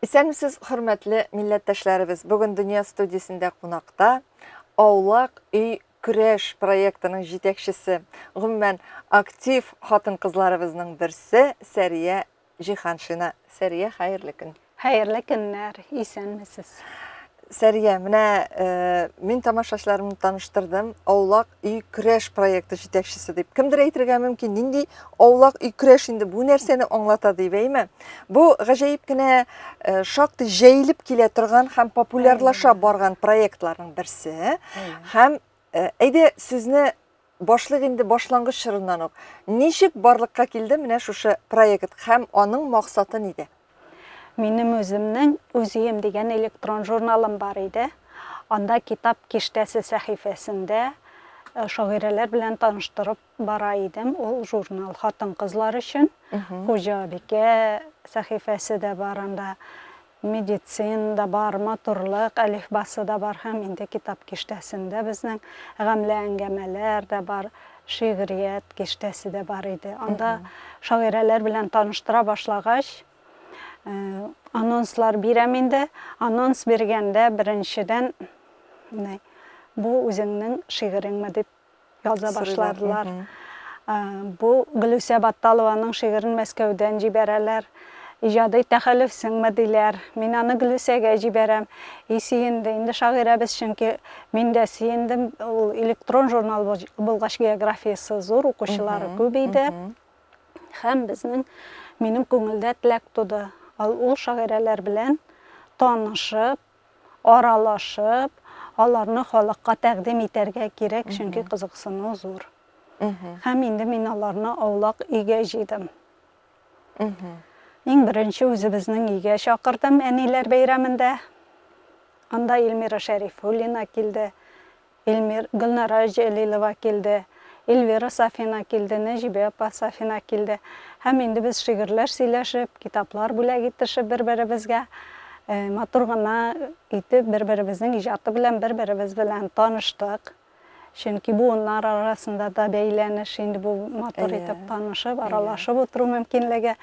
Исәнмесез, хөрмәтле милләттәшләребез. Бүген Дөнья студиясендә кунакта Аулак өй көрәш проектының җитәкчесе, гомумән актив хатын-кызларыбызның берсе Сәрия Җиһаншина. Сәрия, хәерле көн. Хәерле көннәр, исәнмесез. Сәрия, менә мин тамашачыларымны таныштырдым. Аулак өй көрәш проекты җитәкчесе дип. Кемдер әйтергә мөмкин, нинди аулак өй көрәш инде бу нәрсәне аңлата дип әйме? Бу гаҗәеп кенә шактый җәелеп килә торган һәм популярлаша барган проектларның берсе. Һәм әйдә сүзне башлык инде башлангыч чорыннан ук. Ничек барлыкка килде менә шушы проект һәм аның максаты нидә? Минем үземнең Үзем дигән электрон журналым бар иде. Анда китап киштәсе сәхифәсендә шагыйрәләр белән таныштырып бара идем. Ул журнал хатын-кызлар өчен. Хуҗабикә сәхифәсе дә бар анда. Медицина да бар, матурлык әлифбасы да бар һәм инде китап киштәсендә безнең гамле әңгәмәләр дә бар, шигърият киштәсе дә бар иде. Анда шагыйрәләр белән таныштыра башлагач, анонслар бирәм инде. Анонс биргәндә беренчедән бу үзеңнең шигыреңме дип яза башладылар. Бу Гөлүсә Батталованың шигырен Мәскәүдән җибәрәләр. Иҗади тәхәллүфсеңме диләр. Мин аны Гөлүсәгә җибәрәм. Сөенде инде шагыйрәбез, чөнки мин дә сөендем. Ул электрон журнал булгач географиясы зур, укучылары күп иде. Һәм минем күңелдә теләк туды. Ул шагыйрәләр белән танышып, аралашып, аларны халыкка тәкъдим итәргә кирәк, чөнки кызыксыну зур. Һәм инде мин аларны Аулак өйгә җыйдым. Иң беренче үзебезнең өйгә чакырдым әниләр бәйрәмендә. Анда Эльмира Шәрифуллина килде, Гөлнара Җәлилова килде, Эльвира Сафина килде, Нәҗибә апа Сафина килде. Һәм инде без шигырьләр сөйләшеп, китаплар бүләк итешеп бер-беребезгә матур гына итеп, бер-беребезнең иҗаты белән бер-беребез белән таныштык. Чөнки буыннар арасында да бәйләнеш, инде бу матур итеп танышып, аралашып утыру мөмкинлеге.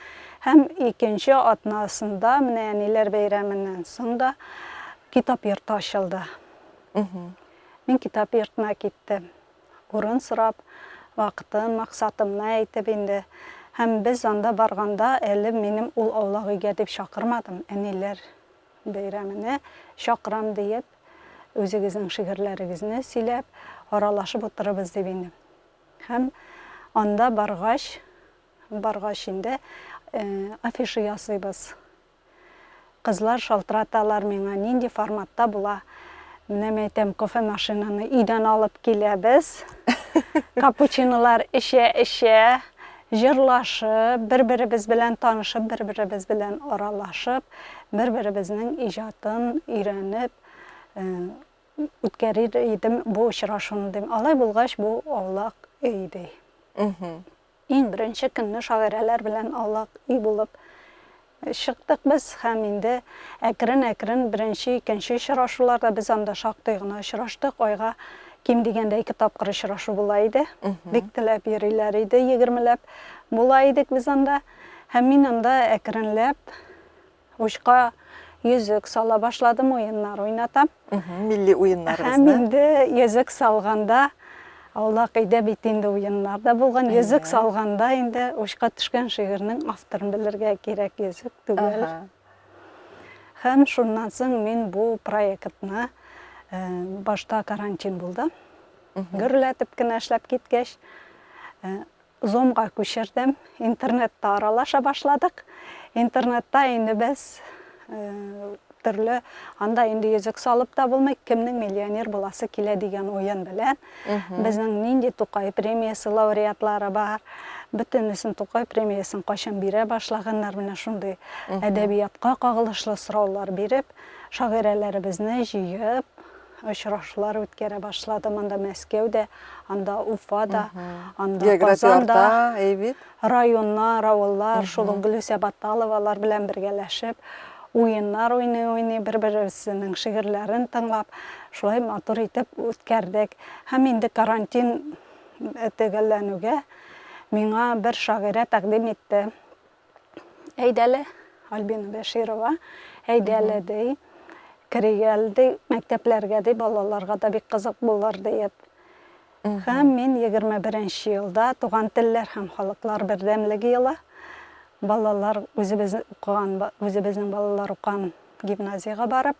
Һәм икенче атнасында, менә әниләр бәйрәменнән соң да китап йорты ачылды. Мин китап йортына киттем. Урын сорап, вакытын, максатымны әйтеп инде. Һәм без анда барганда әле минем ул Аулак өйгә дип чакырмадым. Әниләр бәйрәменә чакырам диеп, үзегезнең шигырьләрегезне сөйләп, аралашып утырыбыз дип инде. Һәм анда баргач инде афиша ясыйбыз. Кызлар шалтыраталар миңа, нинди форматта була. Менә әйтәм, кофе машинаны өйдән алып киләбез. Капучинолар эчә, җырлашып, бер-беребез белән танышып, бер-беребез белән аралашып, бер-беребезнең иҗатын өйрәнеп үткәрер идем бу очрашуны дим. Алай булгач, бу Аулак өй ди. Иң беренче көнне шагыйрәләр белән Аулак өй булып чыктык без, һәм инде әкрен-әкрен беренче, икенче очрашуларда без анда шактый гына очраштык. Айга ким дигәндә 2 тапкыр очрашу була иде. Бик теләп йөриләр иде, 20ләп була идек без анда. Һәм мин анда әкренләп учка йөзек сала башладым, уеннар уйнатам. Милли уеннарыбызны. Һәм инде йөзек салганда, Аулак өйдә бит инде уеннар да булган. Йөзек салганда инде учка төшкән шигырьнең авторын белергә кирәк, йөзек түгел. Һәм шуннан соң мин бу проектны башта карантин булды. Гөрләтеп кенә эшләп киткәч, Зомга күчердем. Интернетта аралаша башладык. Интернетта инде без төрле анда инде йөзек салып та булмый, кемнең миллионер буласы килә дигән уен белән. Безнең нинди Тукай премиясе лауреатлары бар. Бөтенесен Тукай премиясын кайчан бирә башлаганнар, менә шундый әдәбиятка кагылышлы сораулар биреп, шагыйрәләребезне җыеп, очрашулар үткәрә башладым. Анда Мәскәүдә, анда Уфада, анда Казанда, районнар, авыллар, шул Гөлүсә Батталовалар белән бергәләшеп, уеннар уйный, бер-беребезнең шигырьләрен тыңлап, шулай матур итеп үткәрдек. Һәм инде карантин төгәлләнүгә миңа бер шагыйрә тәкъдим итте. Әйдәле, Альбина Бәширова әйдәләде, кірегелді, мәктәпләргә ди, балаларға да бик қызық булыр диеп. Һәм мин 21 елда туган телләр һәм халыклар бердәмлеге елы балалар үзебезнең балалар укыган гимназияга барып,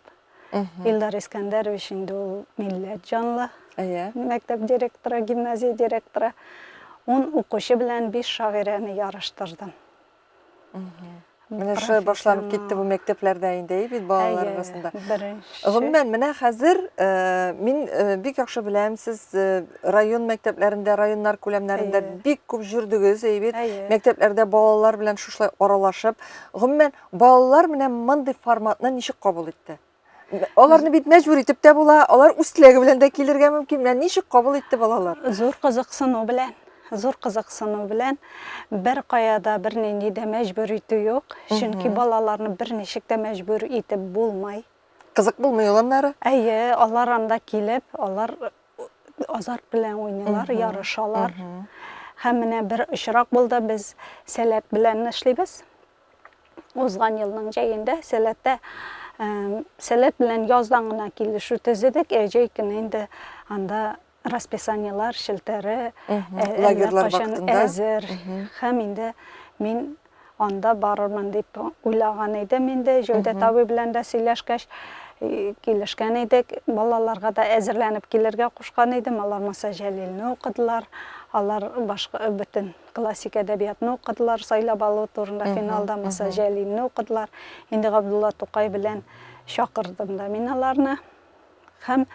Илдар Искәндәрович инде ул милләт җанлы мәктәп директоры, гимназия директоры. 10 укучы белән 5 шагыйрәне ярыштырдым. Менә шулай башланып китте бу мәктәпләрдә инде бит балалар арасында. Беренче. Гомумән, менә хәзер мин бик яхшы беләм, сез район мәктәпләрендә, районнар күләмнәрендә бик күп җөрдегез, бит. Мәктәпләрдә балалар белән шушлай аралашып, гомумән балалар менә мондый форматны ничек кабул итте? Аларны бит мәҗбүр итеп тә була, алар үз теләге белән дә килергә мөмкин. Менә ничек кабул итте балалар? Зур кызыксыну белән, бер каяда бер нинди дә мәҗбүр итү юк, чөнки балаларны бер ничек тә мәҗбүр итеп булмай. Кызык булмый ул аннары? Алар анда килеп, алар азарт белән уйныйлар, ярышалар. Һәм менә бер очрак булды, без Сәләт белән эшлибез. Узган елның җәендә Сәләт белән яздан гына килешү төзедек, җәйкене инде анда расписаниялар, шелтәре, лагерьлар вакытында әзер. Һәм инде мин анда барырмын дип уйлаган идем инде, Җәүдәт абый белән дә сөйләшкәч, килешкән идек, балаларга да әзерләнеп килергә кушкан идем. Алар Муса Җәлилне укыдылар, алар башка бөтен классик әдәбиятны укыдылар, сайлап алу турында финалда Муса Җәлилне укыдылар. Инде Габдулла Тукай белән чакырдым да мин аларны. Һәм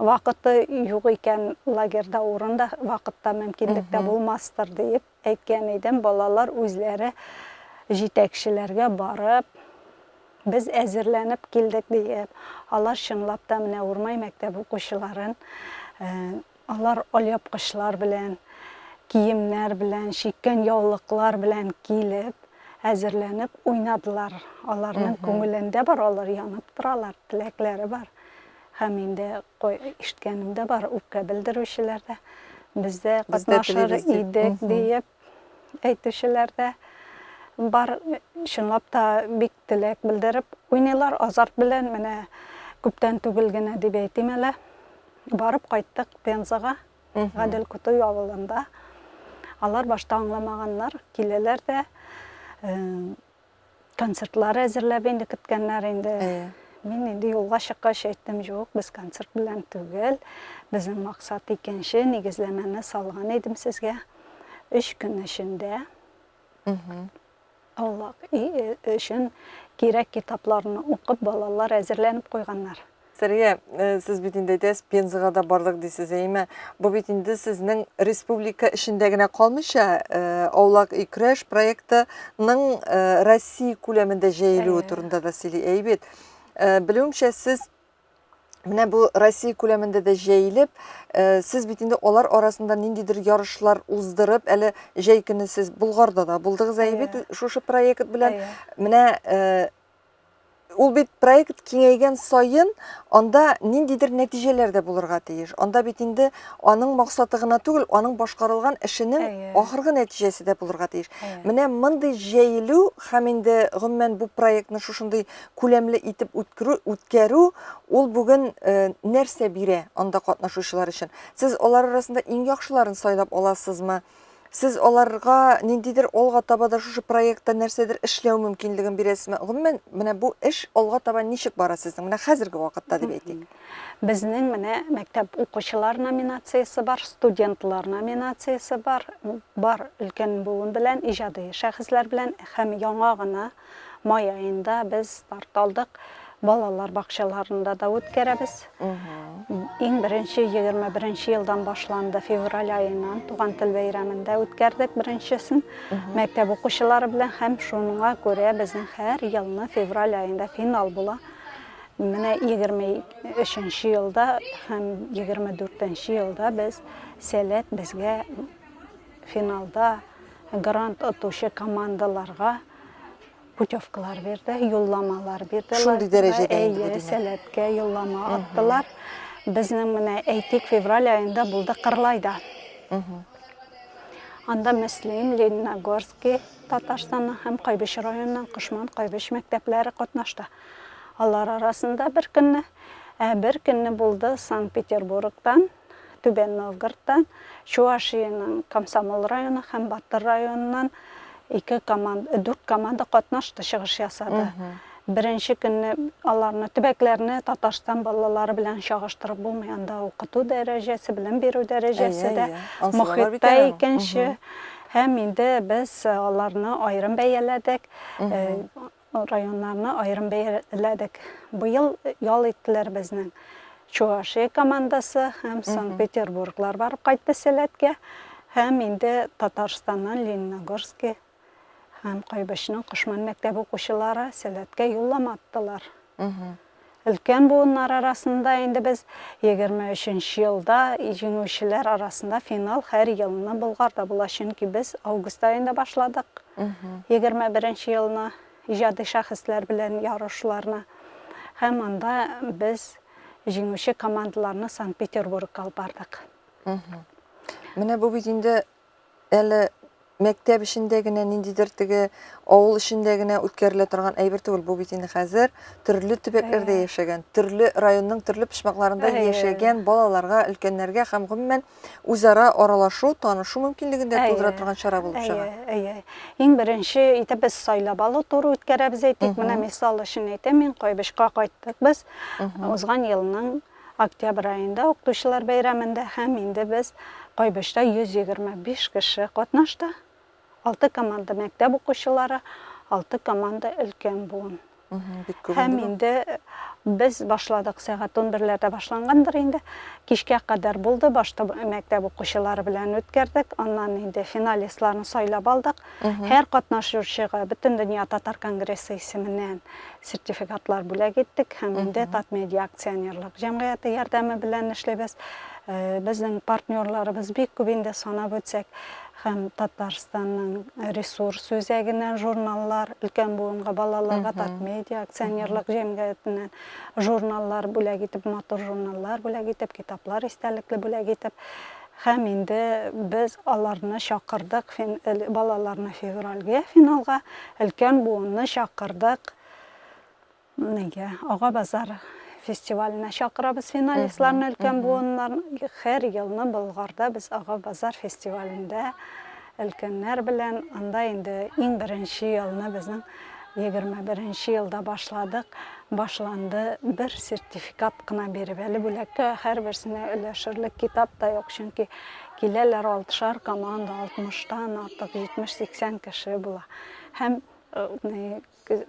вакыты юк икән, лагерьда урында, вакытта мөмкинлек тә булмастыр дип әйткән идем. Балалар үзләре җитәкчеләргә барып, без әзерләнеп килдек диеп. Алар чынлап та менә Урмай мәктәп укучыларын, алар алъяпкычлар белән, киемнәр белән, шиккән яулыклар белән килеп, әзерләнеп уйнадылар. Аларның күңелендә бар, алар янып торалар, теләкләре бар. Һәм инде ишеткәнемдә бар, үпкә белдерүчеләрдә, бездә катнашыр идек диеп әйтүчеләрдә бар. Чынлап та бик теләк белдереп уйныйлар, азарт белән. Менә күптән түгел генә дип әйтим әле, барып кайттык Пензага, Гадел Кутой авылында. Алар башта аңламаганнар, киләләр дә концертлар әзерләп инде көткәннәр инде. Мин инде юлга чыккач әйттем, юк, без концерт белән түгел, безнең максат икенче, нигезләмәне салган идем сезгә. 3 көн эчендә Аллах өчен кирәк китапларны укып, балалар әзерләнеп куйганнар. Сәрия, сез бит инде әйтәсез, Пензага да бардык дисез, әйме? Бу бит инде сезнең республика эчендә генә калмыйча, Аулак үй көрәш проектының Россия күләмендә җәелүе турында да сөйли, әйбит. Белүемчә, сез менә бу Россия күләмендә дә җәелеп, сез бит инде алар арасында ниндидер ярышлар уздырып, әле җәй көне сез Булгарда да булдыгыз, әйбит, шушы проект белән. Менә ул бит проект киңәйгән саен, анда ниндидер нәтиҗәләр дә булырга тиеш. Анда бит инде аның максаты гына түгел, аның башкарылган эшенең ахыргы нәтиҗәсе дә булырга тиеш. Менә мондый җәелү һәм инде гомумән бу проектны шушындый күләмле итеп үткәрү, ул бүген нәрсә бирә анда катнашучылар өчен? Сез алар арасында иң яхшыларын сайлап аласызмы? Сез аларга ниндидер алга таба да шушы проектта нәрсәдер эшләү мөмкинлеген бирәсезме? Гомумән, менә бу эш алга таба ничек бара сезнең? Менә хәзерге вакытта дип әйтик. Безнең менә мәктәп укучылар номинациясе бар, студентлар номинациясе бар. Бар өлкән буын белән, иҗади шәхесләр белән һәм яңа гына май аенда без старт алдык. Балалар бакчаларында да үткәрәбез. Иң беренче 21 елдан башланды, февраль айыннан туган тел бәйрәмендә үткәрдек беренчесен. Мәктәп укучылары белән һәм шуңа күрә безнең һәр елны февраль айында финал була. Менә 23 елда һәм 24 елда без Сәләт безгә финалда грант отучы командаларга путевкалар берді, юлламалар берді. Шундый дәрәҗәдә инде бу Сәләткә юллама аттылар. Безнең менә әйтик февраль айында булды Кырлайда. Анда Мөслим, Лениногорский, Татарстанның һәм Кайбыш районынан Кышман, Кайбыш мәктәпләре катнашты. Алар арасында бер көнне булды Санкт-Петербургтан, Түбән Новгородтан, Чувашияның Комсомол районы һәм Батыр районынан 4 команда катнашты, чыгыш ясады. Беренче көнне аларны төбәкләрне Татарстан балалары белән чагыштырып булмый, анда укыту дәрәҗәсе, белем бирү дәрәҗәсе дә мохитта икенче. Һәм инде без аларны аерым бәяләдек, районнарны аерым бәяләдек. Быел ял иттеләр безнең Чувашия командасы һәм Санкт-Петербурглар барып кайтты сәләткә. Һәм инде Татарстаннан Лениногорск һәм Кайбышның Кышман мәктәбе укучылары сәләткә юллама аттылар. Өлкән буыннар арасында инде без 23 елда җиңүчеләр арасында финал һәр елны Болгарда була, чөнки без август аенда башладык. 21 елны иҗади шәхесләр белән ярышларны. Һәм анда без җиңүче командаларны Санкт-Петербургка алып бардык. Менә бу бит инде әле мәктәп эшендә генә ниндидер теге авыл эшендә генә үткәрелә торган әйбер түгел. Бу бит инде хәзер төрле төбәкләрдә яшәгән, төрле районның төрле почмакларында яшәгән балаларга, өлкәннәргә һәм гомумән үзара аралашу, танышу мөмкинлеген дә тудыра торган чара булып чыга. Иң беренче итеп без сайлап алу туры үткәрәбез әйтик. Менә мисал өчен әйтәм, мин Кайбышка кайттык без. Узган елның октябрь айында укытучылар бәйрәмендә һәм инде без Кайбышта 125 кеше катнашты. 6 команда мәктәп укучылары, 6 команда өлкән буын. Һәм инде без башладык, сәгать 11ләрдә башлангандыр инде. Кичкә кадәр булды, башта мәктәп укучылары белән үткәрдек. Аннан инде финалистларны сайлап алдык. Һәр катнашучыга Бөтен дөнья татар конгрессы исеменнән сертификатлар бүләк иттек. Һәм инде Татмедиа акционерлык җәмгыяте ярдәме белән эшләбез. Безнең партнерларыбыз бик күп инде санап үтсәк. Һәм Татарстанның ресурс үзәгеннән журналлар, өлкән буынга балаларга Татмедиа акционерлык җәмгыятеннән журналлар бүләк итеп, матур журналлар бүләк итеп, китаплар истәлекле бүләк итеп. Һәм инде без аларны чакырдык, балаларны февральгә финалга, өлкән буынны чакырдык. Нигә? Ага базар фестиваленә чакырабыз финалистларны, өлкән буыннарны. Һәр елны Болгарда без Ага базар фестивалендә өлкәннәр белән, анда инде иң беренче елны безнең 21 елда башладык. Башланды, бер сертификат кына биреп, әле бүләккә һәрберсенә өләшерлек китап та юк, чөнки киләләр 60 команда, 60тан артык 70-80 кеше була. Һәм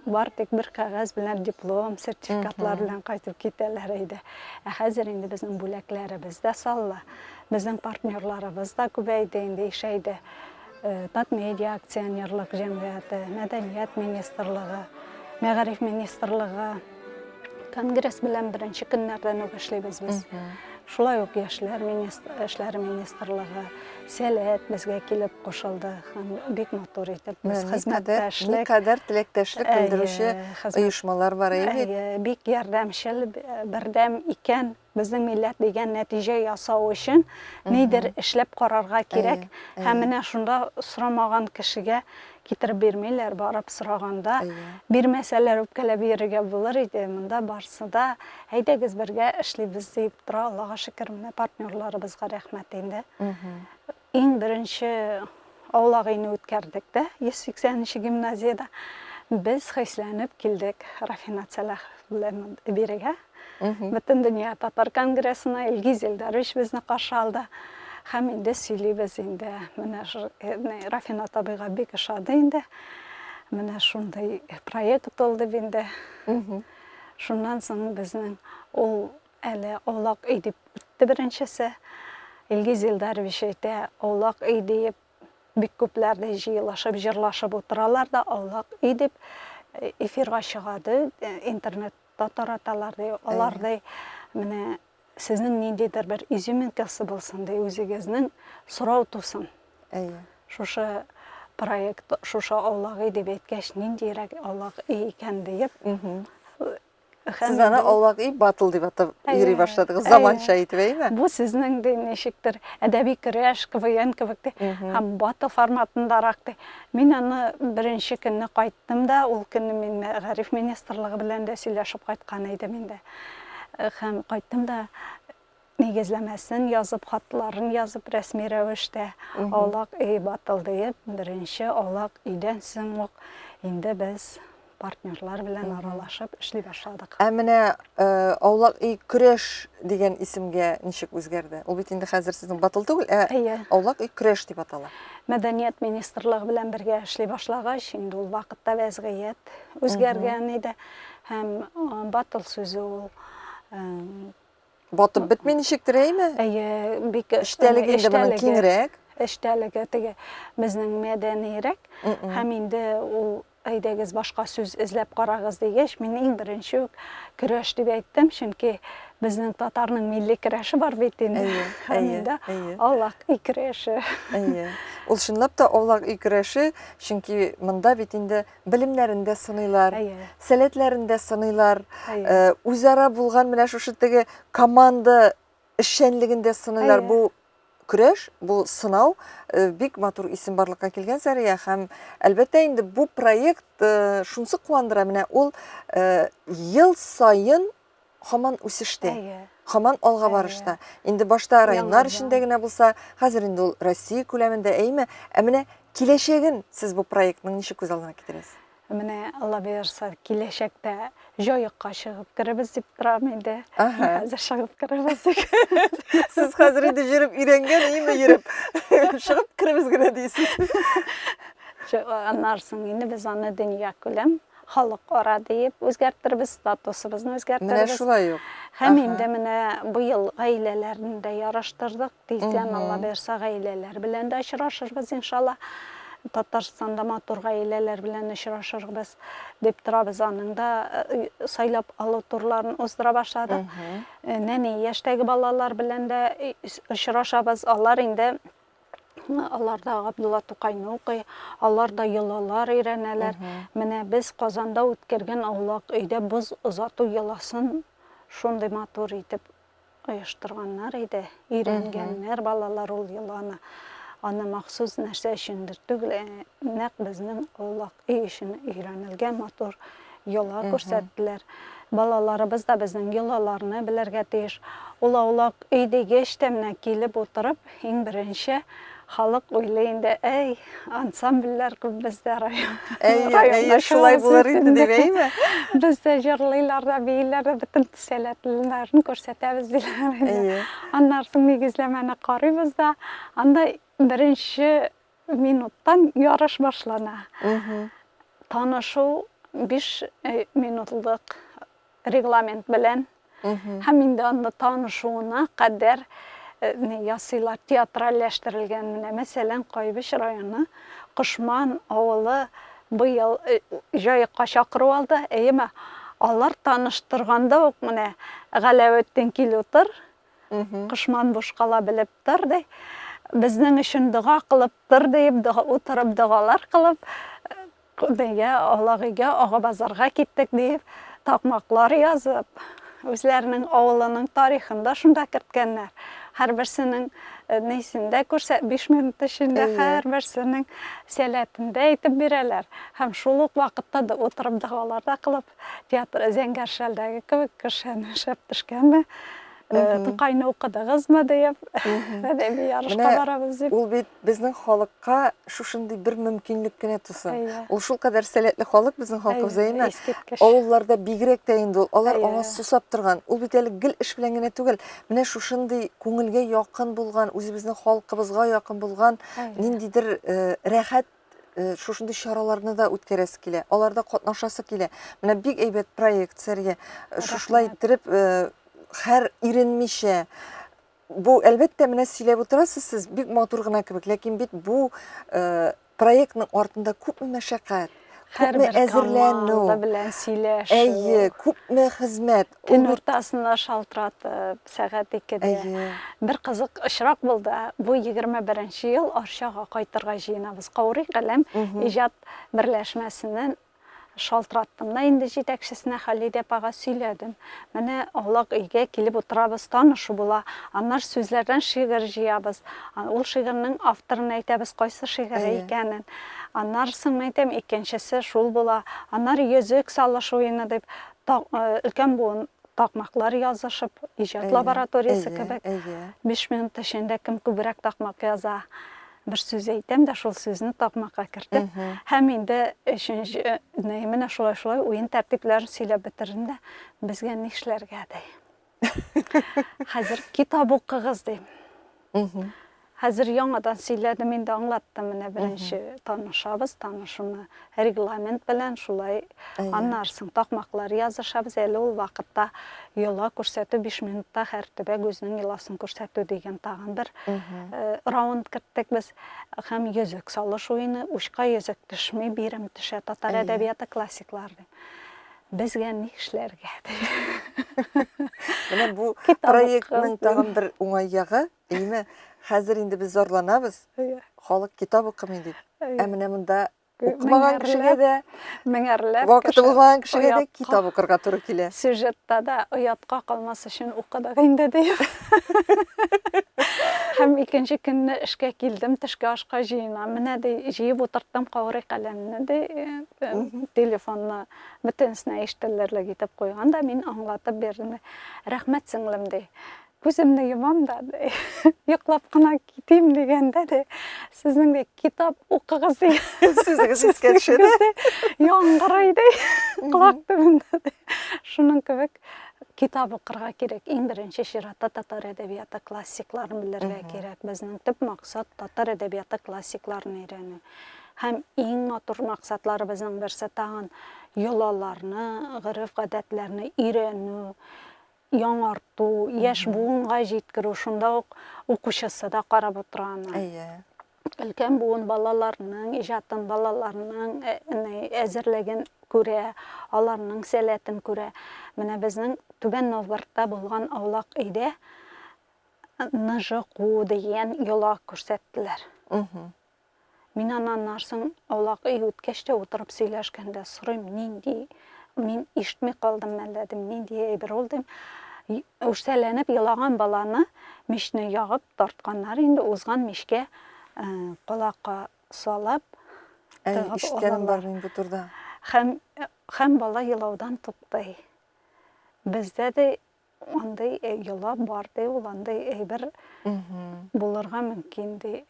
бар тик бер кәгазь белән диплом, сертификатлар белән кайтып китәләр иде. Хәзер инде безнең бүләкләребез дә салла. Безнең партнерларыбыз да күбәйде инде, ишәйде. Татмедиа акционерлык җәмгыяте, Мәдәният министрлыгы, Мәгариф министрлыгы, конгресс белән беренче көннәрдән үк эшлибез без. Шулай ук Яшьләр министрлыгы, Сәләт безгә килеп кушылды. Бик матур итеп без хезмәттәшлек, никадәр теләктәшлек белдерүче оешмалар бар иде. Бик ярдәмчел, бердәм икән. Безнең милләт дигән нәтиҗә ясау өчен нидер эшләп карарга кирәк. Һәм менә шунда сорамаган кешегә китереп бирмиләр, барып сораганда бирмәсәләр үпкәләп йөрергә булыр иде. Монда барсы да әйдәгез бергә эшлибез дип тора. Аллага шөкер, менә партнерларыбызга рәхмәт инде. Иң беренче аулак өйне үткәрдек дә 180нче гимназиядә. Без хәйсләнеп килдек Рафинат Сәлах белән бирегә. Бөтен дөнья татар конгрессына Илгиз Илдарович безне каршы алды. Һәм инде сөйлибез инде. Менә Рафинат абыйга бик ошады инде. Менә шундай проект булды инде. Шуннан соң безнең ул әле аулак өй дип үтте беренчесе. Илгиз Илдарович әйтә, аулак өй дип бик күпләр дә җыелышып, җырлашып утыралар да, аулак өй дип эфирга чыгады, интернетта тараталар ди. Алар ди, менә сезнең ниндидер бер изюминкасы булсын ди, үзегезнең сорау тусын. Шушы проект, шушы аулак өй дип әйткәч, ниндирәк аулак өй икән дип, Сіз аны аулак үй батыл дип атап йөри башладыгыз, заманча итеп, әйме? Бу сезнең дә ничектер әдәби көрәш, КВН кебек һәм батыл форматындарак ди. Мин аны беренче көнне кайттым да, ул көнне мин Мәгариф министрлыгы белән дә сөйләшеп кайткан идем инде. Һәм кайттым да нигезләмәсен язып, хатларын язып, рәсми рәвештә аулак үй батыл дип, беренче аулак өйдән соң ук инде без партнерлар белән аралашып эшли башладык. Ә менә аулак үй көрәш дигән исемгә ничек үзгәрде? Ул бит инде хәзер сезнең батыл түгел, аулак үй көрәш дип атала. Мәдәният министрлыгы белән бергә эшли башлагач, инде ул вакытта вәзгыять үзгәргән иде һәм батыл сүзе ул Батып бетми ничектер, әйме? бик Эштәлеге инде моның киңрәк. Эштәлеге теге безнең мәдәнирәк һәм инде ул әйдәгез башка сүз эзләп карагыз дигәч, мин иң беренче үк көрәш дип әйттем, чөнки безнең татарның милли көрәше бар бит инде. Аулак үй көрәше. Ул чынлап та аулак үй көрәше, чөнки монда бит инде белемнәрендә сыныйлар, сәләтләрендә сыныйлар, үзара булган менә шушы теге команда эшчәнлегендә сыныйлар. Бу көрәш, бу сынау бик матур исем барлыкка килгән Сәрия һәм әлбәттә инде бу проект шунсы куандыра, менә ул ел сайын һаман үсештә, һаман алга барышта. Инде башта районнар эчендә генә булса, хәзер инде ул Россия күләмендә, әйме? Ә менә киләчәген сез бу проектның ничек күз алдына китерәсез? Менә Алла бирсә, киләчәктә җаекка чыгып керебез дип торам инде. Хәзер чыгып керебез. Сез хәзер инде йөреп өйрәнгән, әйме, йөреп чыгып керебез генә дисез. Аннан соң инде без аны дөнья күләм халыкара дип үзгәртербез, статусыбызны үзгәртербез. Менә шулай ук. Һәм инде менә быел гаиләләрне дә яраштырдык. Тиздән Алла бирсә, гаиләләр белән дә очрашырбыз иншалла. Татарстанда матур гаиләләр белән очрашырбыз дип торабыз. Аның да сайлап алу турларын уздыра башладык. Нәни яшьтәге балалар белән дә очрашабыз. Алар инде аларда Габдулла Тукайны укый, аларда йолалар өйрәнәләр. Менә без Казанда үткәргән аулак өйдә боз озату йоласын шундый матур итеп оештырганнар иде. Өйрәнгәннәр балалар ул йоланы. Аны махсус нәрсә өчендер түгел, нәкъ безнең аулак өй өчен өйрәнелгән матур йола күрсәттеләр. Балаларыбыз да безнең йолаларны белергә тиеш. Ул аулак өй дигәч тә менә килеп утырып, иң беренче халык уйлый инде, ансамбльләр күп бездә районда. Шулай булыр инде дип әйме? Бездә җырлыйлар да, бийләр дә, бөтен сәләтләрен күрсәтәбез диләр. Аннан соң нигезләмәне карыйбыз да, анда беренче минуттан ярыш башлана. Танышу 5 минутлык регламент белән. Һәм инде анда танышуына кадәр ясыйлар, театральләштерелгән. Менә мәсәлән, Кайбыш районы Кошман авылы быел җаекка чакыру алды. Әйме, алар таныштырганда ук менә Галәветдин кил утыр. Кошман буш кала белеп тор ди. Безнең өчен дуга кылып тор дип, утырып дугалар кылып, Аллагыга ага базарга киттек дип, такмаклар язып, үзләренең авылының тарихын да шунда керткәннәр. Һәрберсенең нисендә күрсә 5 минут эчендә һәрберсенең сәләтендә әйтеп бирәләр. Һәм шул ук вакытта да утырып дугалар да кылып, театр Зәңгәршәлдәге кебек кешәне шәп төшкәнме? Тукайны укыдыгызмы дип, әдәби ярышка барабыз дип. Ул бит безнең халыкка шушындый бер мөмкинлек кенә тусы. Ул шул кадәр сәләтле халык безнең халкыбыз әйме. Авылларда бигрәк тә инде алар аңа сусап торган. Ул бит әле гел эш белән генә түгел. Менә шушындый күңелгә якын булган, үзебезнең халкыбызга якын булган ниндидер рәхәт шушындый чараларны да үткәрәсе килә. Аларда катнашасы килә. Менә бик әйбәт проект Сәрия. Шушлай итеп һәр иренмичә. Бу әлбәттә менә сөйләп утырасыз сез бик матур гына кебек, ләкин бит бу проектның артында күпме мәшәкать, күпме әзерләнү белән сөйләшү. Күпме хезмәт. Төн уртасында шалтыратып, сәгать 2-дә. Бер кызык очрак булды. Бу 21-нче ел Арчага кайтырга җыенабыз. Каурый каләм иҗат берләшмәсенең шалтыраттым да инде жетекчисине Халиде апага сөйледим. Менә Аулак өйгә килеп утырабыз, танышу була. Аннар сүзләрдән шигырь җыябыз. Ул шигырьнең авторын әйтәбез, кайсы шигыре икәнен. Аннарсын әйтәм, икенчесе шул була. Аннар йөзек салыш уены дип өлкән буын такмаклар язышып, иҗат лабораториясе кебек. 5 минут эчендә кем күбрәк такмак яза. Bir söz әйтәм дә, шул сүзне такмакка кертеп, һәм инде өченче менә шулай уен тәртипләрен сөйләп бетердем дә, безгә нишләргә ди. Хәзер китап укыгыз ди. Хәзер яңадан сөйләдем, инде аңлаттым, менә беренче танышабыз, танышуны регламент белән шулай аннарсын такмаклар язышабыз. Әле ул вакытта йола күрсәтү 5 минутта һәр төбәк үзенең йоласын күрсәтү дигән тагын бер раунд керттек без. Һәм йөзек салыш уены, учка йөзек төшми, бирем төшә, татар әдәбияты классиклары. Безгә нишләргә ди. Менә бу проектның тагын бер уңай ягы, әйме? Хәзер инде без зарланабыз. Халык китап укымый дип. Ә менә монда укымаган кешегә дә, меңәрләп вакыты булмаган кешегә дә китап укырга туры килә. Сюжетта да оятка калмас өчен укыдык инде дип. Һәм икенче көнне эшкә килдем, төшкә ашка җыена. Менә ди җыеп утырттым кавыры каләмне ди, телефонны бөтенсенә ишетелерлек итеп куйган да, мин аңлатып бирдем. Рәхмәт сеңлем ди. Күземне йомам да, йоклап кына китим дигәндә ди, сезнең ди китап укыгыз ди. Сүзегез искә төшә. Яңгырый ди, колак төбендә ди. Шуның кебек китап укырга кирәк. Иң беренче чиратта татар әдәбияты классикларын белергә кирәк. Безнең төп максат татар әдәбияты классикларын өйрәнү. Һәм иң матур максатлары безнең берсе тагын йолаларны, гырыф-гадәтләрне өйрәнү, яңарту, яшь буынга җиткерү. Шунда ук укучысы да карап утыра аны. Өлкән буын балаларының, иҗатын балаларының әзерлеген күрә, аларның сәләтен күрә. Менә безнең Түбән Новгородта булган Аулак өйдә НЖКУ дигән йола күрсәттеләр. Мин аннан соң Аулак өй үткәч тә утырып сөйләшкәндә сорыйм, нинди, мин ишетми калдым әллә дим, нинди әйбер ул дим. Үрсәләнеп елаган баланы мишне ягып тартканнар, инде узган мишкә колакка салып тыгып Ишеткәнем бар мин бу турда. Һәм бала елаудан туктый. Бездә дә андай йола бар ди, ул андай әйбер булырга мөмкин ди.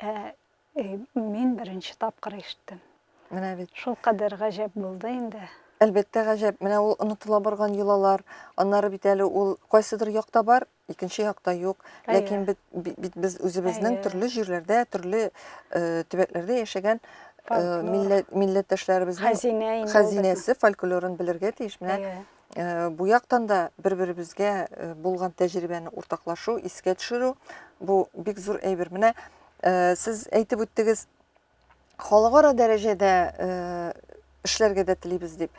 Мин беренче тапкыр ишеттем. Менә бит. Шул кадәр гаҗәп булды инде. Әлбәттә гаҗәп. Менә ул онытыла барган йолалар, аннары бит әле ул кайсыдыр якта бар, икенче якта юк. Ләкин бит без үзебезнең төрле җирләрдә, төрле төбәкләрдә яшәгән милләттәшләребезнең хәзинәсе, фольклорын белергә тиеш. Менә бу яктан да бер-беребезгә булган тәҗрибәне уртаклашу, искә төшерү, бу бик зур әйбер. Менә сез әйтеп үттегез, халыкара дәрәҗәдә эшләргә дә телибез дип.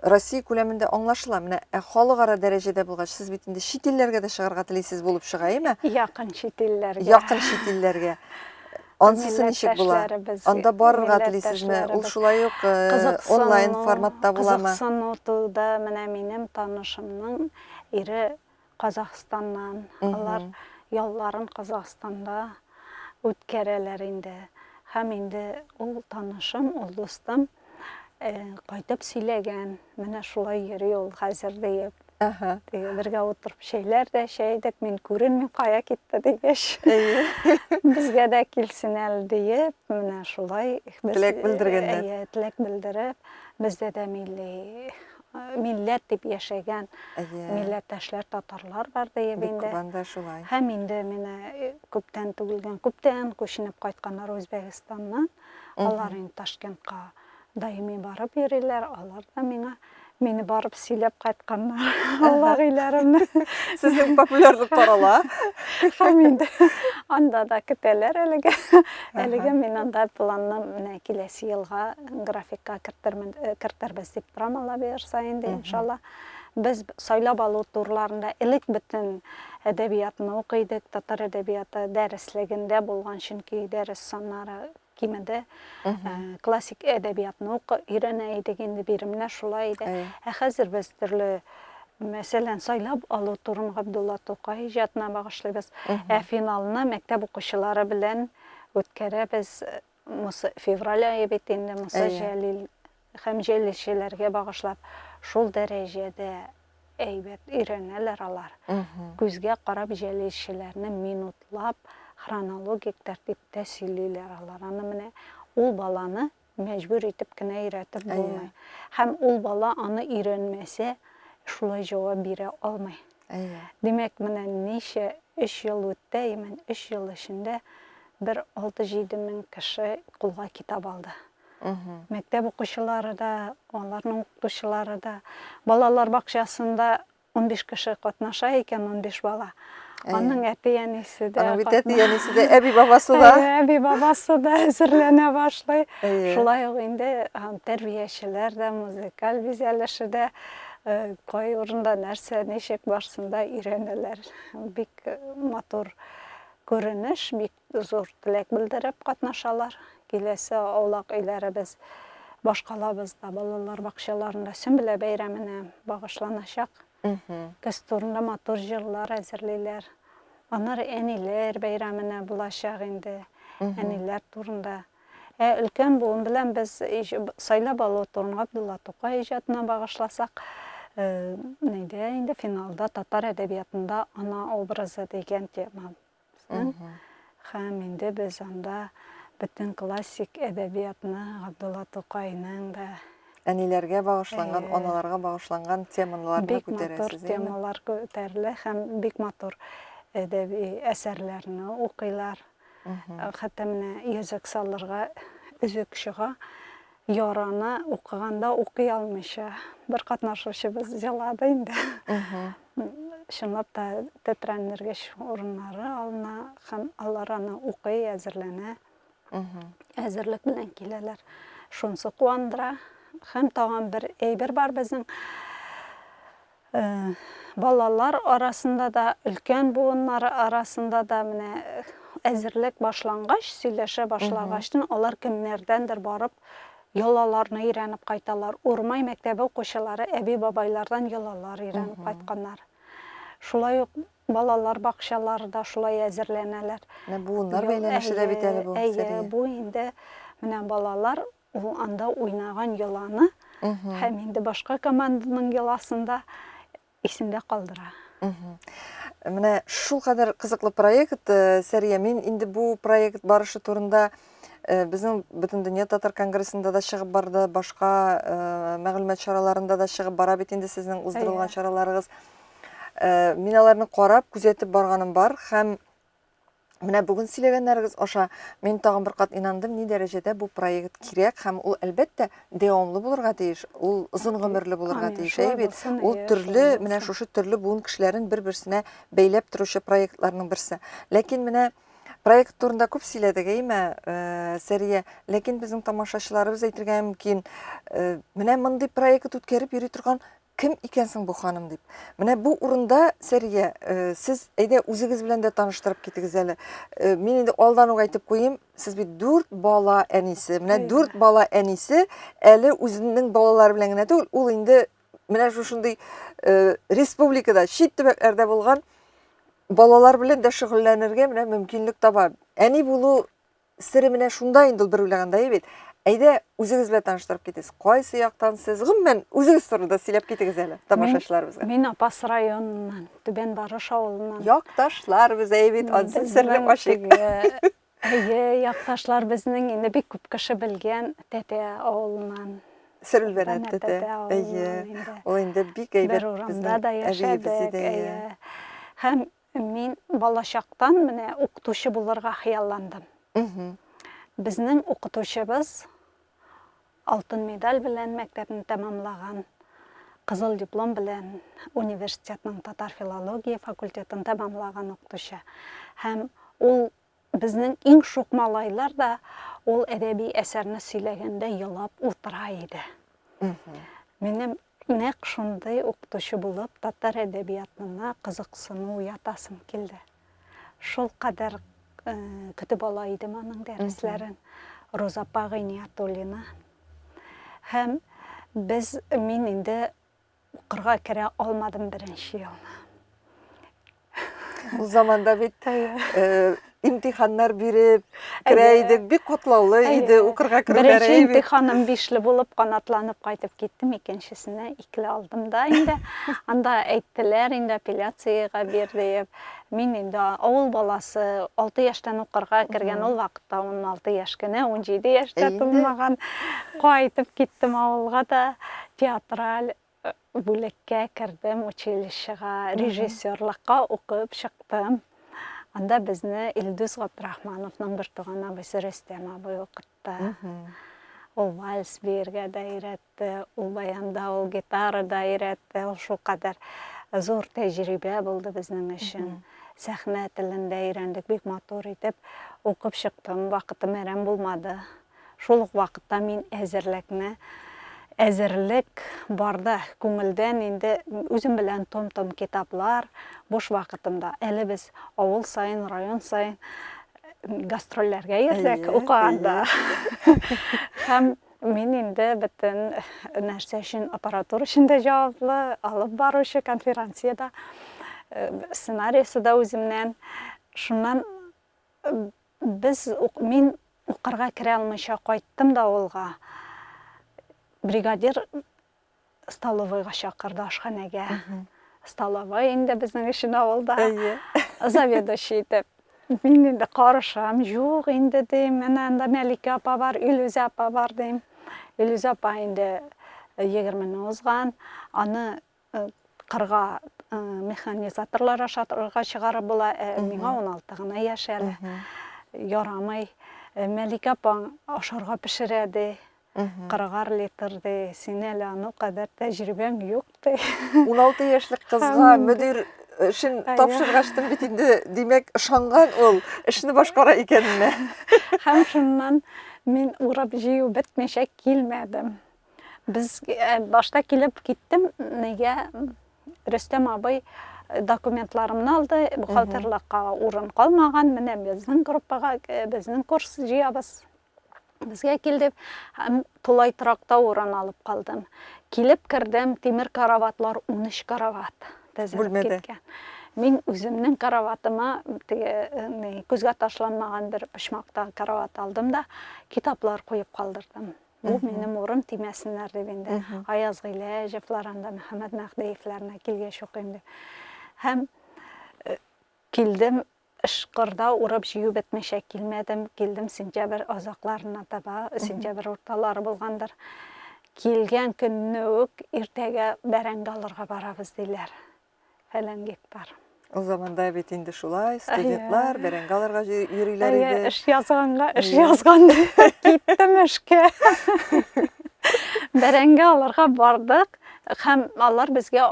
Россия күләмендә аңлашыла. Менә халыкара дәрәҗәдә булгач, сез бит инде чит илләргә дә чыгарга телисез булып чыга, әйме? Якын чит илләргә. Якын чит илләргә. Ансысы ничек була? Анда барырга телисезме? Ул шулай ук онлайн форматта буламы? Кызыксынуда менә минем танышымның ире Казакъстаннан. Алар ялларын Казакъстанда үткәрәләр инде. Һәм инде ул танышым, ул дустым кайтып сөйләгән. Менә шулай йөри ул хәзер диеп. Бергә утырып шәйләр дә шәйдек, мин күренмим, кая китте дигәч. Безгә дә килсен әле диеп, менә шулай теләк белдергәннәр. Теләк белдереп, бездә дә милләт дип яшәгән милләттәшләр татарлар бар диеп инде. Һәм инде менә күптән түгелгән, күптән күченеп кайтканнар Үзбәкстаннан. Алар инде Ташкентка даими барып йөриләр, алар да мине барып сөйләп кайтканнар. Алла гыйләремне. Сезнең популярлык тарала. Һәм инде анда да көтәләр әлегә. Әлегә мин анда планны менә киләсе елга графикка кертербез дип торам, Алла бирсә инде иншалла. Без сайлап алу турларында элек бөтен әдәбиятны укыйдык, татар әдәбияты дәреслегендә булган, чөнки дәрес саннары кимеде классик әдәбиятны өйрәнә идек инде биремне шулай иде. Ә хәзер без төрле мәсәлән сайлап алу турын Габдулла Тукай иҗатына багышлыйбыз. Ә финалны мәктәп укучылары белән үткәрәбез. Февраль айы бит инде Муса Җәлил һәм җәлилчеләргә багышлап шул дәрәҗәдә әйбәт өйрәнәләр алар. Күзгә карап җәлилчеләрне минутлап хронологик тәртиптә сөйлиләр алар. Аны менә ул баланы мәҗбүр итеп кенә өйрәтеп булмый. Һәм ул бала аны өйрәнмәсә шулай җавап бирә алмый. Димәк, менә ничә 3 ел үтте, 3 ел эчендә бер 6-7 мең кеше кулга китап алды. Мәктәп укучылары да, аларның укытучылары да, балалар бакчасында 15 кеше катнаша икән, 15 бала. Аның әти-әнисе дә, аның әти-әнисе дә, әби-бабасы да. Әби-бабасы да әзерләнә башлый. Шулай ук инде тәрбиячеләр дә, музыкаль бизәлеше дә кай урында нәрсә, ничек барсында өйрәнәләр. Бик матур күренеш, бик зур теләк белдереп катнашалар. Киләсе аулак өйләребез башкалабыз да, балалар бакчаларында Сөмбелә бәйрәменә багышланачак. Көз турында матур җырлар әзерлиләр. Аннары әниләр бәйрәменә булачак инде. Әниләр турында. Өлкән буын белән без сайлап алу турын Габдулла Тукай иҗатына багышласак, инде финалда татар әдәбиятында ана образы дигән тема. Һәм инде без анда бөтен классик әдәбиятны Габдулла Тукайның да әниләргә багышланган, аналарга багышланган темаларны күтәрәсез. Бик матур темалар күтәрелә һәм бик матур әдәби әсәрләрне укыйлар. Хәтта менә йөзек салырга өзек чыга. Яраны укыганда укый алмыйча бер катнашучыбыз җылады инде. Чынлап та тетрәнергеч урыннары алына һәм алар аны укый, әзерләнә. Әзерлек белән киләләр. Шунсы куандыра. Һәм тагын бер әйбер бар безнең балалар арасында да, өлкән буыннары арасында да менә әзерлек башлангач, сөйләшә башлагачтан алар кемнәрдәндер барып йолаларны өйрәнеп кайталар. Урмай мәктәбе укучылары әби-бабайлардан йолалар өйрәнеп кайтканнар. Шулай ук балалар бакчалары да шулай әзерләнәләр. Буыннар бәйләнеше дә бит әле бу. Бу инде менә балалар ул анда уйнаган йоланы һәм инде башка команданың йоласында исендә калдыра. Менә шул кадәр кызыклы проект, Сәрия, мин инде бу проект барышы турында безнең бөтен дөнья татар конгрессында да чыгып барды, башка мәгълүмат чараларында да чыгып бара бит инде сезнең уздырылган чараларыгыз. Мин аларны карап, күзәтеп барганым бар һәм менә бүген сөйләгәннәрегез аша мин тагын бер кат инандым, ни дәрәҗәдә бу проект кирәк һәм ул әлбәттә дәвамлы булырга тиеш, ул озын гомерле булырга тиеш. Ул төрле, менә шушы төрле буын кешеләрен бер-берсенә бәйләп торучы проектларның берсе. Ләкин менә проект турында күп сөйләдек, әйме, Сәрия, ләкин безнең тамашачыларыбыз әйтергә мөмкин, менә мондый проект үткәреп йөри торган кем икәнсең бу ханым дип. Менә бу урында, Сәрия, сез әйдә үзегез белән дә таныштырып китегез әле. Мин инде алдан ук әйтеп куйым, сез бит 4 бала әнисе. Менә 4 бала әнисе әле үзенең балалары белән генә түгел, ул инде менә шушындый республикада, чит төбәкләрдә булган балалар белән дә шөгыльләнергә менә мөмкинлек таба. Әни булу сире менә шунда инде бер уйлаганда бит. Әйдә, үзегез белән таныштырып китегез. Кайсы яктан сез? Гомумән, үзегез турында сөйләп китегез әле тамашачыларыбызга. Мин Апас районыннан, Түбән Барыш авылыннан. Якташларыбыз әйбит, аны серлеп ачык. Якташлар безнең инде бик күп кеше белгән Тәтә авылыннан. Серлбәнәт Тәтә. Ул инде бик әйбәт безнең әбиебез. Һәм мин балачактан менә укытучы булырга хыялландым. Безнең укытучыбыз алтын медаль белән мәктәпне тәмамлаган, кызыл диплом белән университетның татар филология факультетын тәмамлаган укытучы. Һәм ул безнең иң шук малайлар да ул әдәби әсәрне сөйләгәндә елап утыра иде. Минем нәкъ шундый укытучы булып, татар әдәбиятына кызыксыну уятасым килде. Шул кадәр көтеп ала идем аның дәресләрен. Роза апа Гыйниятуллина. Һәм мин инде укырга керә алмадым беренче ел. Ул заманда бит имтиханнар биреп керә идек, бик катлаулы иде укырга керүләре. Беренче имтиханым 5ле булып канатланып кайтып киттем, икенчесенә 2ле алдым да инде. Анда әйттеләр инде апелляциягә бир дип. Мин инде авыл баласы 6 яшьтән укырга кергән, ул вакытта 16 яшь кенә, 17 яшьтә тулмаган. Кайтып киттем авылга да, театраль бүлеккә кердем, училищега, режиссерлыкка укып чыктым. Анда безне Илдус Габдрахмановның бер туган абыйсы Рөстәм абый укытты. Ул вальс биргә дә өйрәтте, ул баянда, ул гитарада өйрәтте. Ул шулкадәр зур тәҗрибә булды безнең өчен. Сәхнә телендә өйрәндек, бик матур итеп укып чыктым. Вакытым әрәм булмады. Шул ук вакытта мин әзерлек барда, күңелдән инде үзем белән том-том китаплар, буш вакытымда. Әле без авыл сайын, район сайын гастрольләргә йөрдек укыганда. Һәм мин инде бөтен нәрсә өчен, аппаратура өчен дә җаваплы, алып баручы конференцияда, сценарийсы да үземнән. Шуннан мин укырга керә алмыйча кайттым да авылга. Бригадир столовойга чакырды, ашханәгә. Столовой инде безнең өчен авылда. Заведующий итеп. Мин инде карышам, юк инде дим, менә анда Мәликә апа бар, Илүзә апа бар дим. Илүзә апа инде 20-не узган, аны кырга механизаторлар ашатырга чыгарып була, миңа 16 гына яшь әле. Ярамый. Мәликә апа ашарга пешерә ди. 40 литр ди. Син әле аны кадәр тәҗрибәң юк ди. 16 яшьлек кызга мөдир эшен тапшыргачтым бит инде, димәк, ышанган ул эшне башкара икәненә. Һәм шуннан мин урап җыю бетмичә килмәдем. Без башта килеп киттем, нигә Рөстәм абый документларымны алды, бухгалтерлыкка урын калмаган, менә безнең группага, безнең курс җыябыз. Безгә килдек, һәм тулай тракта урын алып калдым. Килеп кердем, тимер караватлар 13 карават тезелеп киткән. Мин үземнең караватыма күзгә ташланмаган бер почмакта карават алдым да, китаплар куеп калдырдым. Бу минем урын тимәсеннәр дип инде. Аяз Гыйләҗевләр, анда Мөхәммәд Мәхдиевләрне килгәч укыйм дип. Һәм килдем, Ышкырда урып җыю бетмичә килмәдем. Килдем сентябрь азакларына таба, сентябрь урталары булгандыр. Килгән көнне үк иртәгә бәрәңге алырга барабыз диләр. Фәлән гектар. Ул заманда бит инде шулай, студентлар бәрәңге алырга йөриләр иде. Эш язганга, эш язганда киттем эшкә. Бәрәңге алырга бардык, һәм алар безгә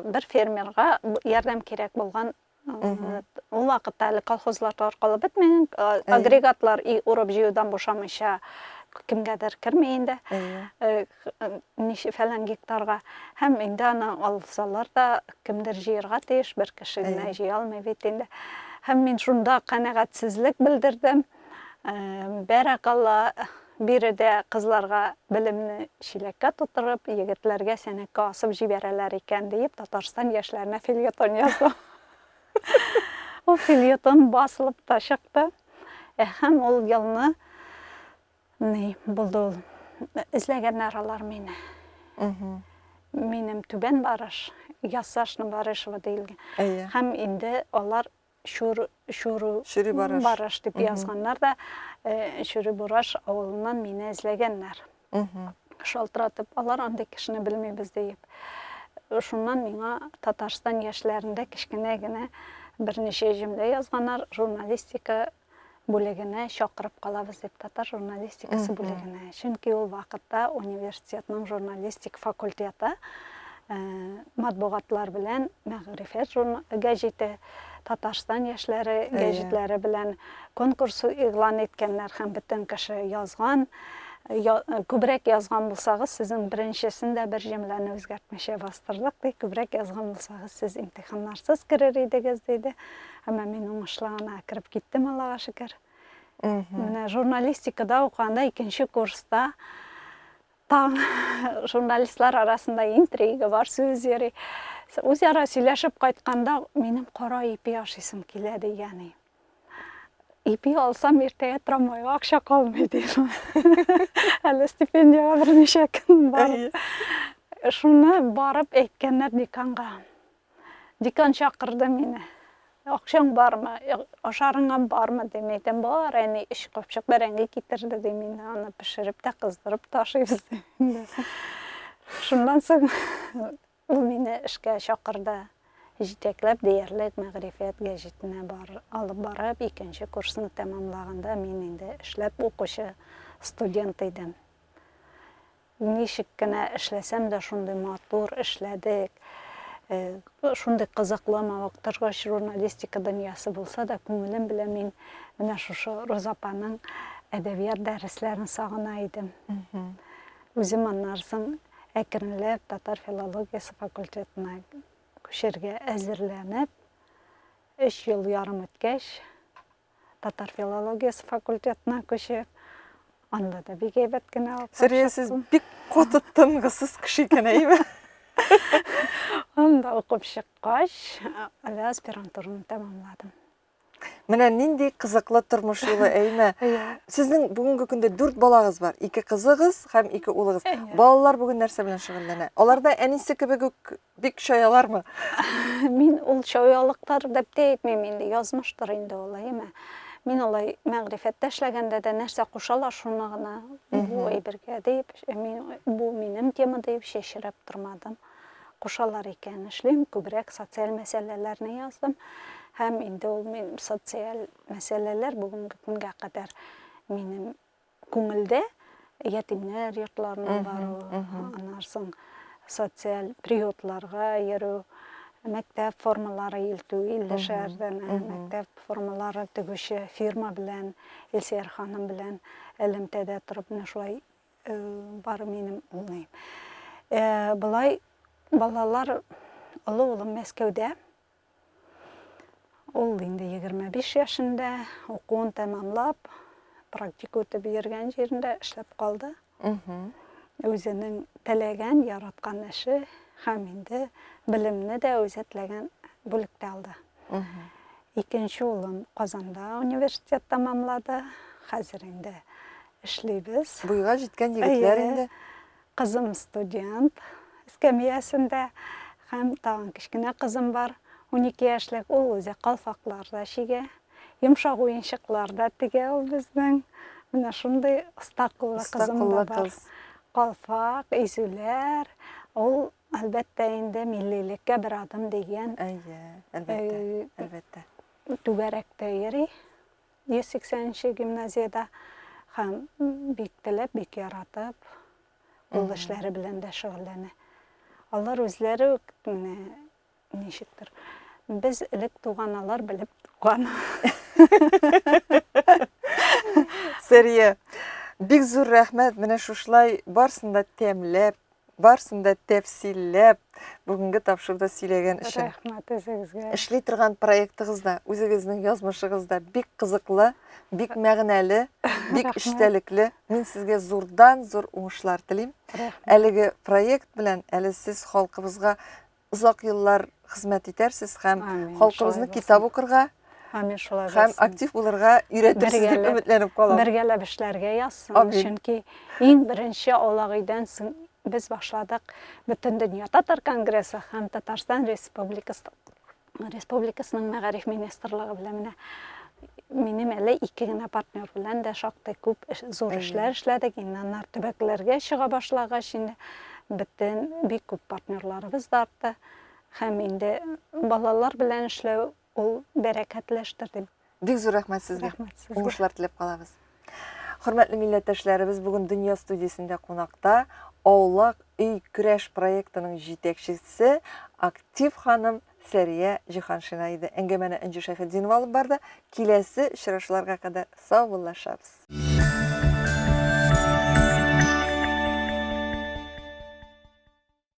бер фермерга ярдәм кирәк булган. Ул вакытта әле колхозлар аркылы бетмәгән, агрегатлар урып җыюдан бушамыйча кемгәдер керми инде. Ничә фәлән гектарга. Һәм инде аны алсалар да кемдер җыярга тиеш, бер кеше генә җыя алмый бит инде. Һәм мин шунда канәгатьсезлек белдердем. Бәрәкалла, биредә кызларга белемне чиләккә тутырып, егетләргә сәнәккә асып җибәрәләр икән дип, Татарстан яшьләренә фельетон яздым. Ул фельетон басылып та чыкты. Һәм ул елны булды ул. Эзләгәннәр алар мине. Минем түбән барыш, ясашны барышыва диелгән. Һәм инде алар Шүрі барыш дип язганнар да, Шүрі барыш авылыннан мине эзләгәннәр. Шалтыратып, алар андый кешене белмибез дип. Шуннан миңа Татарстан яшьләрендә кичкенә генә берничә җөмлә язганнар, журналистика бүлегенә чакырып калабыз дип, татар журналистикасы бүлегенә. Чөнки ул вакытта университетның журналистик факультеты матбугатлар белән мәгърифәт гәҗите, Татарстан яшьләре гәҗитләре белән конкурс игълан иткәннәр һәм бөтен кеше язган. Күбрәк язган булсагыз, сезнең беренчесендә бер җөмләне үзгәртмичә бастырдык ди. Күбрәк язган булсагыз, сез имтиханнарсыз керер идегез диде. Әмма мин уңышлы гына кереп киттем, Аллага шөкер. Менә журналистикада укганда 2нче курста таң журналистлар арасында интрига бар, сүз йөри. Үзара сөйләшеп кайтканда минем кара ипи ашыйсым килә дигән. Ипи алсам иртәгә трамвайга акча калмый дим. Әле стипендияга берничә көн бар. Шуны барып әйткәннәр деканга. Декан чакырды мине. Акчаң бармы? Ашарыңа бармы дим. Әйтәм, бар, әни эш капчык бәрәңге китерде дим. Мин аны пешереп тә кыздырып ташыйбыз дим. Шуннан соң ул мине эшкә чакырды. Җитәкләп диярлек мәгърифәт гәҗитенә алып барып, 2нче курсны тәмамлаганда мин инде эшләп укучы студент идем. Ничек кенә эшләсәм дә шундый матур эшләдек. Шундый кызыклы мавыктыргыч журналистика дөньясы булса да, күңелем белән мин менә шушы Роза апаның әдәбият дәресләрен сагына идем. Үзем аннан соң әкренләп татар филологиясе факультетына күчәргә әзерләнеп, 3 ел ярым үткәч, татар филологиясе факультетына күчеп, анда да бик әйбәт кенә укып Сөрия, сез бик каты тынгысыз кеше икән, әйме? Анда укып чыккач, әле аспирантураны тәмамладым. Менә нинди кызыклы тормыш юлы, әйме? Сезнең бүгенге көндә 4 балагыз бар. 2 кызыгыз һәм 2 улыгыз. Балалар бүген нәрсә белән шөгыльләнә? Аларда әнисе кебек үк бик шаялармы? Мин ул шаялыктар дип тә әйтмим инде, язмыштыр инде ул, әйме. Мин алай мәгърифәттә эшләгәндә дә нәрсә кушалар, шуны гына бу әйбергә дип, бу минем тема дип шешереп тормадым. Кушалар икән эшлим, күбрәк социаль мәсьәләләрне яздым. Һәм инде ул мин социаль мәсьәләләр бүгенге көнгә кадәр минем күңелдә ятимнәр йортларына бару, аннан соң социаль приютларга йөрү, мәктәп формалары илтү, Илле шәһәрдән мәктәп формалары тегүче фирма белән, Илсәр ханым белән элемтәдә торып, менә шулай бар минем улым. Булай балалар, олы улым Мәскәүдә. Ул инде 25 яшында, укуын тәмамлап, практика үтеп йөргән җирендә эшләп калды. Үзенең теләгән, яраткан эше һәм инде белемне дә үзе теләгән бүлектә алды. 2нче улым Казанда университет тәмамлады. Хәзер инде эшлибез. Буйга җиткән егетләр инде. Кызым студент, эскәмиясендә, һәм тагын кичкенә кызым бар. 12 яшьлек, ул үзе калфакларда шигә, йомшак уенчыкларда тегә ул безнең. Менә шундый остакыллы кызым да бар. Калфак, изүләр, ул әлбәттә инде милливлеккә бер адым дигән. Әлбәттә. Түгәрәктә йөри, 180нче гимназиядә, һәм бик теләп, бик яратып, ул эшләре белән дә шөгыльләнә. Алар үзләре үк ничектер. Без элек туганалар белеп туган. Сәрия, бик зур рәхмәт, менә шушлай барсын да тәмләп, барсын да тәфсилләп бүгенге тапшыруда сөйләгән өчен. Рәхмәт сезгә. Эшли торган проектыгызда, үзегезнең язмышыгызда бик кызыклы, бик мәгънәле, бик эчтәлекле. Мин сезгә зурдан-зур уңышлар телим. Әлеге проект белән әле сез халкыбызга озак еллар хезмәт итәрсез һәм халкыбызны китап укырга һәм актив булырга өйрәтерсез дип өметләнеп калам. Бергәләп эшләргә язсын, чөнки иң беренче Алагыйдан соң без башладык бөтен дөнья татар конгрессы һәм Татарстан Республикасының мәгариф министрлыгы белән менә минем әле 2 генә партнер белән дә шактый күп зур эшләр эшләдек. Иннаннар төбәкләргә чыга башлагач инде бөтен бик күп партнерларыбыз да артты. Һәм инде балалар белән эшләү ул бәрәкәтләштерде. Бик зур рәхмәт сезгә. Уңышлар теләп калабыз. Хөрмәтле милләттәшләребез, бүген Дөнья студиясендә кунакта Аулак өй көрәш проектының җитәкчесе актив ханым Сәрия Җиһаншина иде. Әңгәмәне Энҗи Шәйхетдинова алып барды. Киләсе очрашуларга кадәр сау булышабыз.